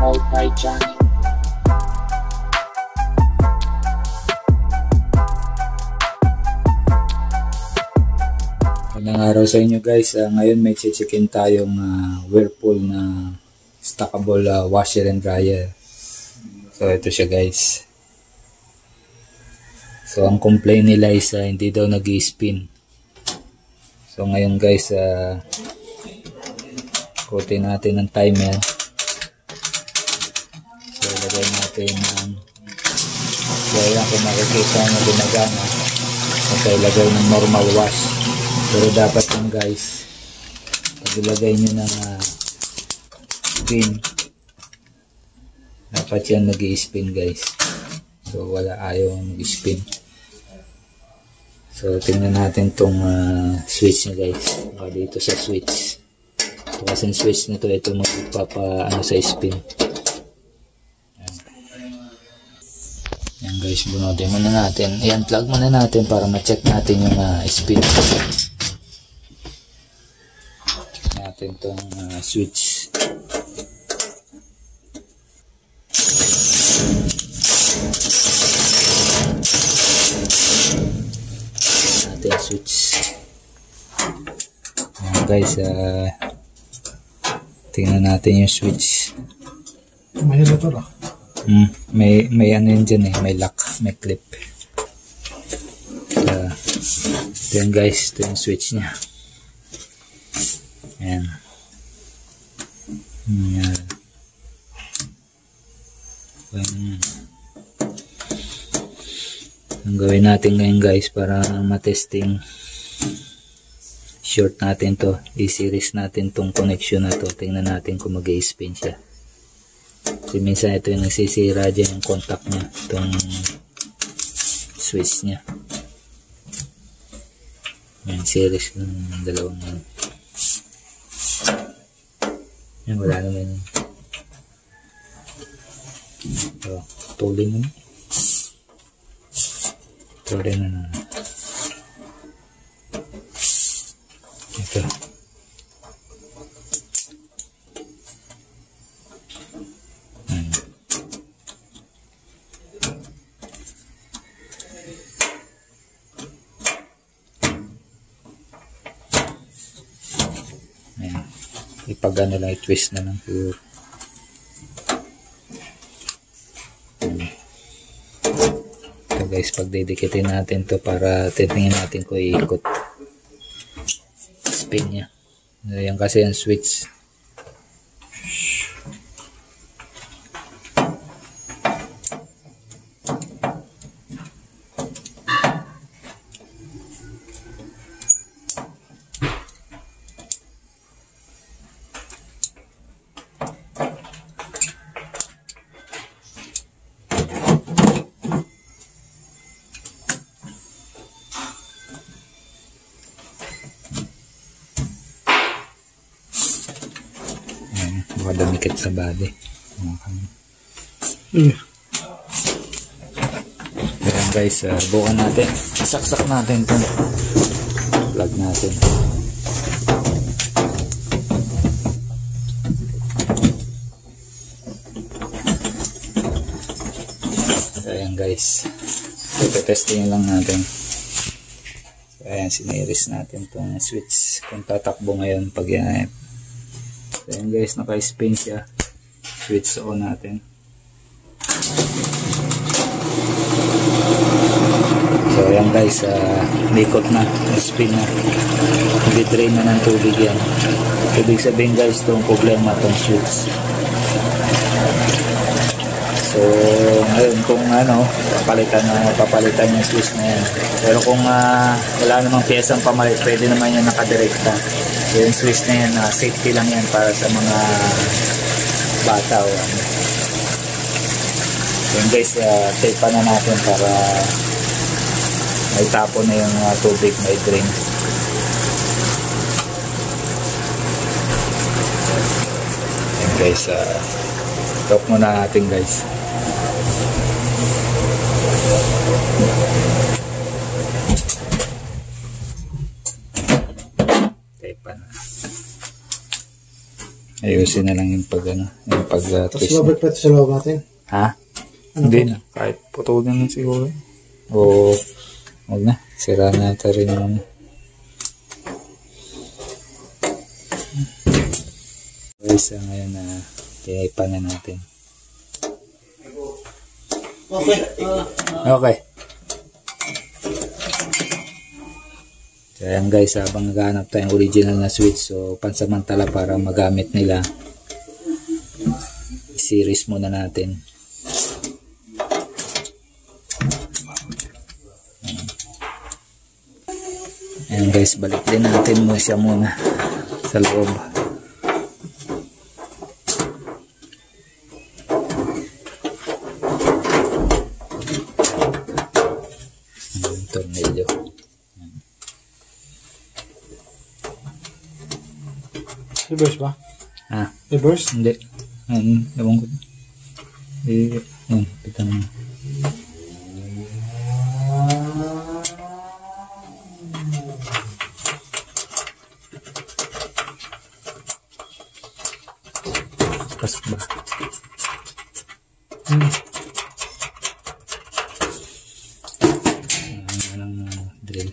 Multi-Channel. Magandang araw sa inyo guys. Ngayon may chichikin tayong Whirlpool na stackable washer and dryer. So ito siya guys. So ang complaint nila is hindi daw nag-i-spin. So ngayon guys, kutin natin ng timer. So ilagay natin ng kaya kung makikita nyo ginagana. So ilagay ng normal wash. Pero dapat yung guys, pag ilagay nyo ng spin, dapat yan nag-i-spin guys. So wala, ayaw mag-spin. So tingnan natin tong switch nya guys. Dito sa switch. So kasi switch nito, ito magpapaano sa spin. Yan guys, bunutin muna natin. I-unplug muna natin para ma-check natin yung spin. Natin tong switch. Natin switch. Ayan guys, tingnan natin yung switch. May ito lang. May ano yun dyan may lock, may clip. Ito yun guys, ito yung switch nya. Ayan. Ayan. Ang gawin natin ngayon guys para matesting, short natin to, i-series natin tong connection na to. Tingnan natin kung mag-i-spin siya. Kasi minsan ito yung nagsisira dyan yung contact nya, itong switch nya. Ayan, series ng dalawang yan, wala naman yun. So, tuloy mo na. Tuloy na na. Ito. Ayan. Ipagano lang, i-twist na lang siguro. Ito guys, pagdidikitin natin to para titingin natin kung iikot spin nya. Ayan kasi yung switch. Baka dumikit sa body. Ayan guys, bukan natin. Saksak natin ito. Plug natin. Ayan guys. Ito-testing lang natin. Ayan, siniris natin itong switch. Kung tatakbo ngayon pag yan. So ayan guys, naka-spin siya. Switch on natin. So ayan guys, mikot na, spin na. Nag-drain na ng tubig yan. Ibig sabihin guys, itong problema itong switch. So ngayon kung papalitan yung switch na yan. Pero kung wala namang piyesang pamalit, pwede naman yan nakadirekta. Yung switch na yan, safety lang yan para sa mga bata o ano. Yung guys, tape pa na natin para may tapon na yung tubig, may drain. Yung guys, stop muna natin guys. Tape pa na. Ayusin na lang yung pag ano, yung pag Tapos twist. babalik pa ito sa loob natin. Ha? Ano Hindi po? na. Kahit putulin na siguro. O, huwag na. Sira na ito rin yung guys, ngayon na tinipan na natin. Okay. Okay. So ayan guys, habang naghahanap tayong original na switch, so pansamantala para magamit nila, i-series muna natin. Ayan guys, balik din natin mo siya muna sa loob. Tornilyo. Reverse ba? Ha? Reverse? Hindi. Ewan ko. Pitan mo. Pasok ba? Anong drill?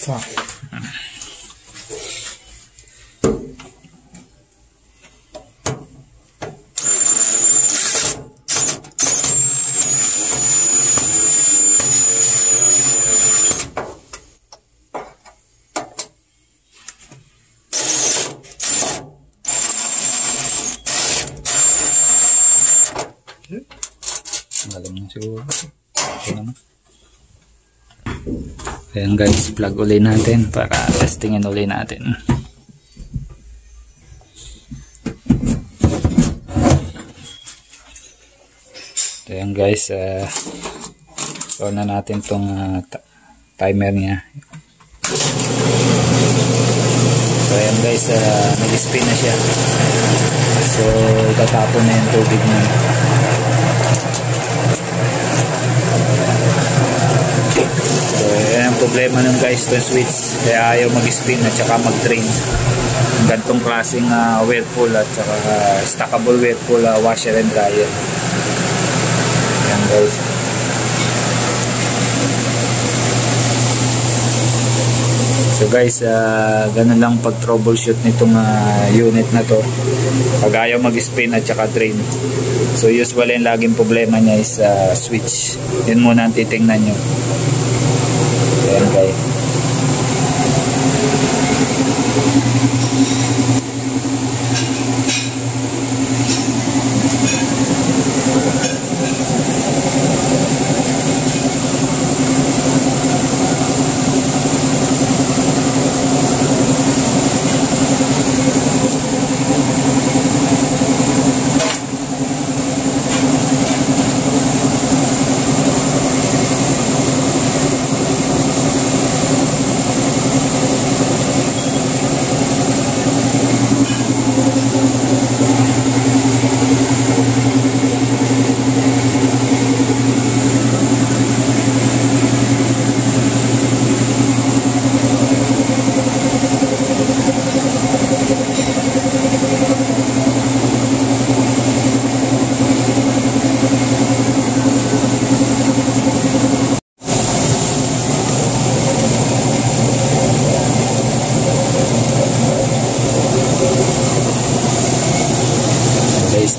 Ah. Alam mo siguro. Okay naman. Ayan guys, plug uli natin para testingin uli natin. Ayan guys, on na natin tong timer niya. So ayan guys, nag-spin na siya. So tatapon na yung tubig niya. So yan ang problema ng guys, itong switch, kaya ayaw mag-spin at saka mag-drain. Ang gantong klaseng whirlpool at saka stackable whirlpool washer and dryer. Yan guys. So guys, ganun lang pag troubleshoot nitong unit na to pag ayaw mag-spin at saka drain. So usually yung laging problema niya is switch. Yun muna ang titingnan nyo. Ayan guys.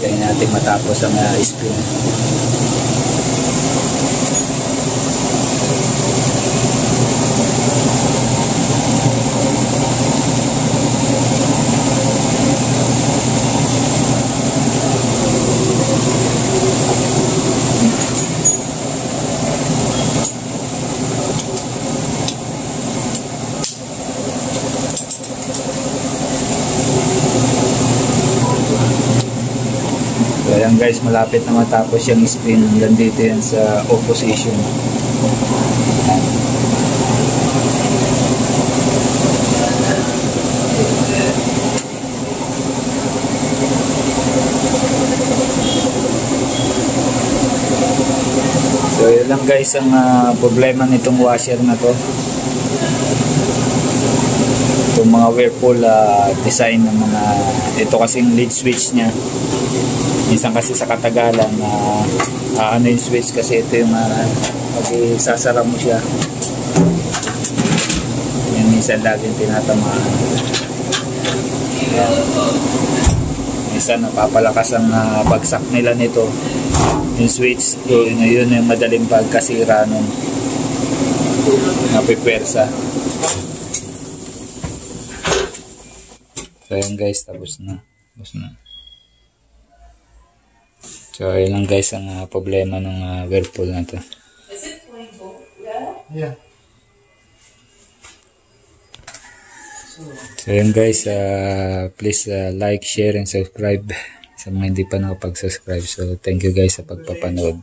Tayo natin matapos ang spin. So ayan guys, malapit na matapos yung spin. Hanggang dito yan sa off position. lang guys ang problema nitong washer na to. Itong mga Whirlpool design ng mga, ito kasing lead switch nya. Minsan kasi sa katagalan ano yung switch kasi ito yung pag isasara mo siya. Yan minsan laging tinatamaan. Yan. Minsan napapalakas ang bagsak nila nito. Yung switch, yun yung madaling pagkasira nun. Napipwersa. So yun guys, tapos na. So yun lang guys ang problema ng Whirlpool na to. Yeah. So yun guys, please like, share, and subscribe sa mga hindi pa nakapag-subscribe. So thank you guys sa pagpapanood.